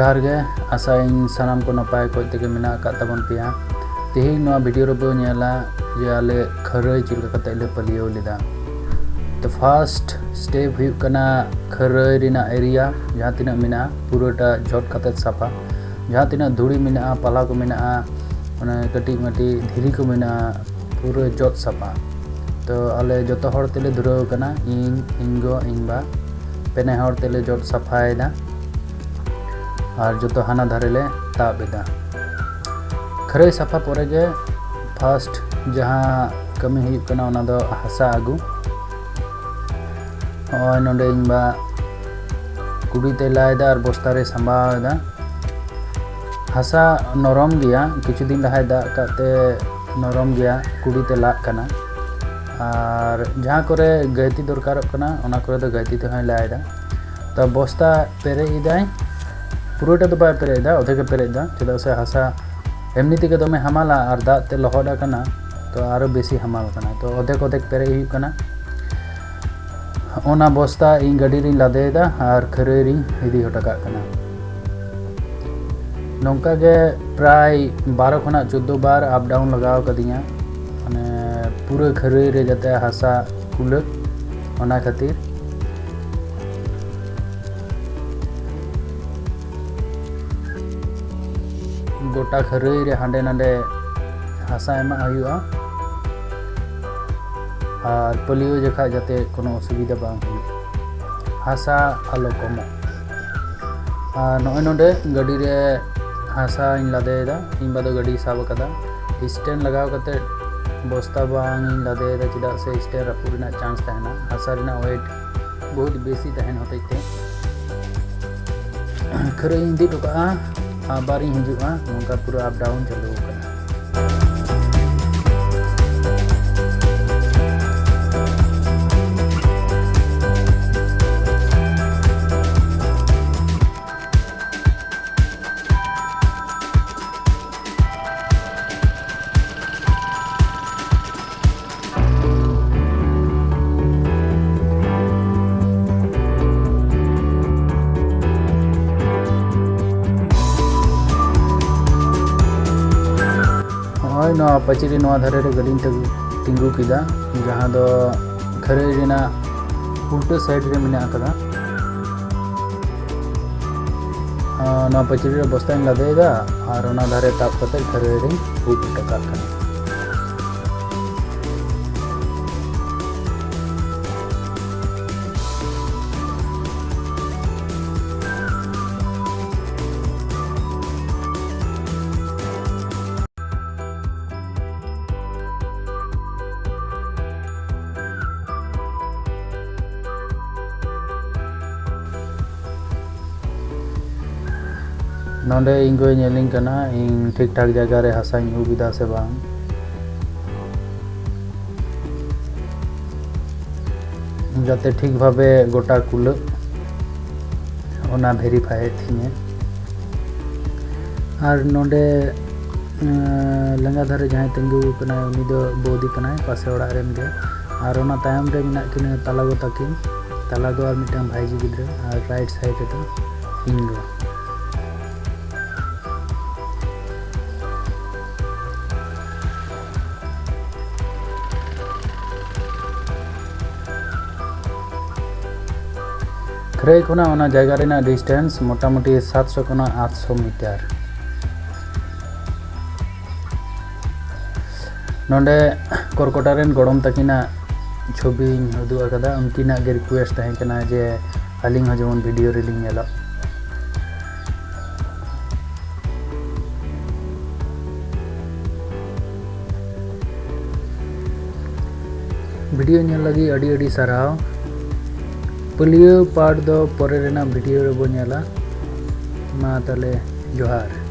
जोहार गे आसाइन सानाम को नपाय को तेगे मेना का तबन पिया तेही नोआ वीडियो रे बो नेला जे आले खरई चिलका कते ले पलियो लेदा तो फर्स्ट स्टेप हुई कना खरई रिना एरिया जहां तिना मेना पुरोटा जट कते साफा जहां तिना धुड़ी मेना पाला को मेना ओना कटी मटी धीरी को मेना पूरा जट साफा तो आले जतो हर तेले धुरो कना इंगो इंबा पेने हर तेले जट साफायदा और जो तो हाना धारे ताबेदा खरई साफा परे गे फर्स्ट जहाँ कमी हुई कना ओना दो हासा आगु और नोडे इंबा कुड़ी ते लायदा और बस्ता रे संभावदा हासा नरम गया किछु दिन लहाय दा काते नरम गया कुड़ी ते लाग कना और जहाँ करे गैती दरकार कना ओना करे तो गैती ते हय लायदा तो बस्ता पेरे इदाय पुरोटा तो बाय पेरेदा अधे के पेरेदा चेदा से हासा एमनी तेगे दमे हमाला और दाग ते लहदा कना तो आरो बेसी हमाल कना तो अधेक अधेक पेरे हुई कना ओना बस्ता इन गाड़ी री लादेदा और खरई री इदी हटका कना नोंका गे प्राय 12 खना 14 बार अप डाउन लगाव कदिया माने पूरे खरई रे जाते हासा कुल ओना खातिर गोटा खरई रे हांडे नांडे हासा एमा हुआ और पलियो जखा जाते कोनो असुविधा बांग हुई हासा आलो कमो और नय नोडे गाड़ी रे हासा इन लादेदा इन बाद गाड़ी साब कदा स्टैंड लगाव कते बस्ता बांग इन लादेदा चिदा से स्टैंड रापुरना चांस तहना हासा रिना वेट बहुत बेसी तहन होते खरई इंदी टोका बारी हिजुआ नोंका पूरा अप डाउन चलो कना नोआ पचरी नोआ धारे रे गलिन तिंगू किदा जहां दो खरई रेना उल्टा साइड रे मेना कदा नोआ पचरी रे बस्ता इन लादेदा और ओना धारे ताप कते खरई रे उठ टका कना नोंडे इंगो नेलिंग कना इन ठीक ठाक जगह रे हासा इन उबिदा से बांग जाते ठीक भावे गोटा कुल ओना वेरीफाई थिने और नोंडे लंगा धारे जहां तिंगू कना उनी दो बोदी कना पासे ओड़ा रेन गे और ओना तायम रे मिना किने तालागो ताकिन तालागो और मिटम भाईजी गिद्रे और राइट साइड रे तो इंगो खरई खुना ओना जगह रेना डिस्टेंस मोटामुटी 700 खुना 800 मीटर नोंडे कोरकोटा रेन गड़म तकिना छवि उदू अकदा उनकिना गे रिक्वेस्ट तहे कना जे आलिंग हो जेमन वीडियो रेलिंग नेला वीडियो नेल लगी अडी अडी साराव पलियो पार्ट दो परे रेना वीडियो रे बो नेला मा ताले जोहार।